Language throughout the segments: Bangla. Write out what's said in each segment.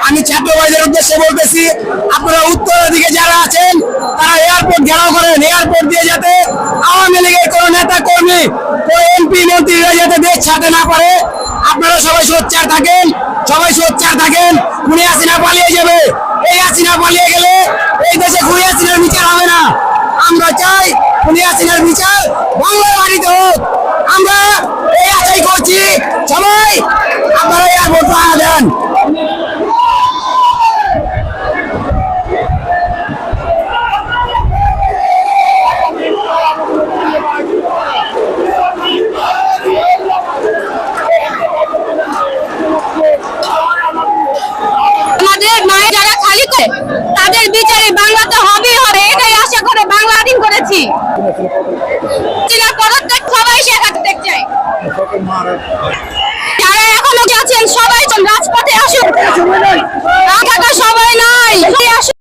আমি ছাত্র ভাইদের উদ্দেশ্যে বলতেছি, আপনারা উত্তরের দিকে যারা আছেন তারা এয়ারপোর্ট ঘেরাও করেন, এয়ারপোর্ট দিয়ে যাতে আওয়ামী লীগের কোনো নেতা কর্মী, কোনো এমপি মন্ত্রীরা যাতে দেশ ছাড়তে না পারে। আপনারা সবাই সোচ্চার থাকেন, সবাই সোচ্চার থাকেন। খুনি হাসিনা পালিয়ে যাবে, এই হাসিনা পালিয়ে গেলে এই দেশে খুনি হাসিনার বিচার হবে না। আমরা চাই খুনি হাসিনার বিচার বাংলার বাড়িতে হোক। আমরা এই আশাই করছি, সবাই আপনারা এয়ারপোর্ট পাহারা দেন। তাদের বিচারে বাংলাতে হবেই হবে, এটাই আশা করে বাংলা স্বাধীন করেছি। সবাই শেখাতে চাই, যারা এখনো আছেন সবাই রাজপথে আসুন, সবাই নাই আসুন।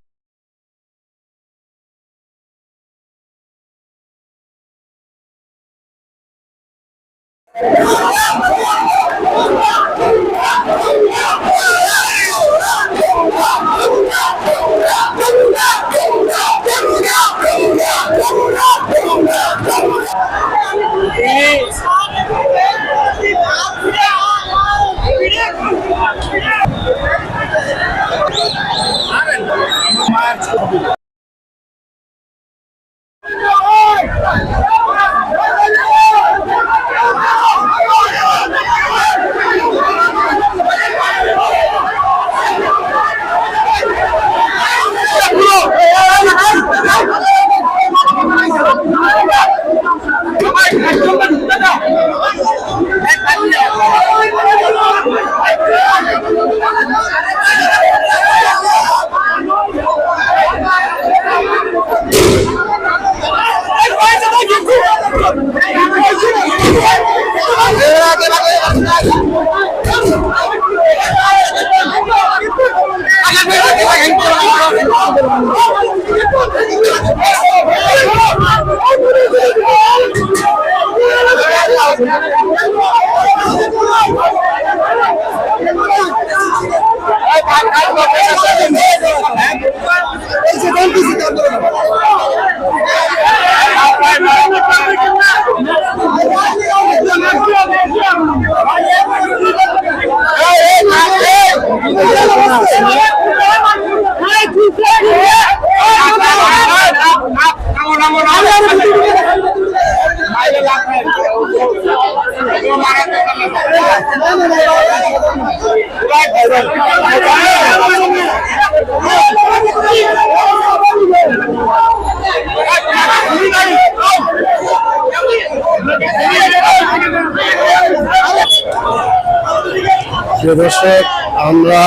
দর্শক, আমরা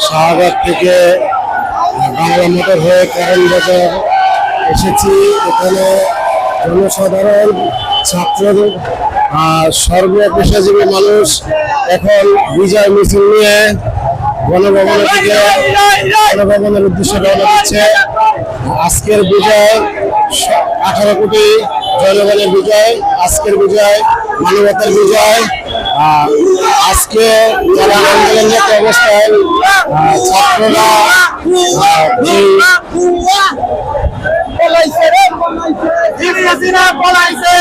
শাহবাগ থেকে বাংলা মোটর হয়ে কারণ বাজার এসেছি। এখানে জনসাধারণ, ছাত্র, সর্বপেশাজীবী মানুষ এখন বিজয় মিছিল নিয়ে গণভবনের উদ্দেশ্যে রওনা দিচ্ছে। আজকের বিজয় 18 কোটি জনগণের বিজয়, আজকের বিজয় মানবতার বিজয়। আজকে যারা আন্দোলনরত অবস্থায় ছাত্ররা পলাইছে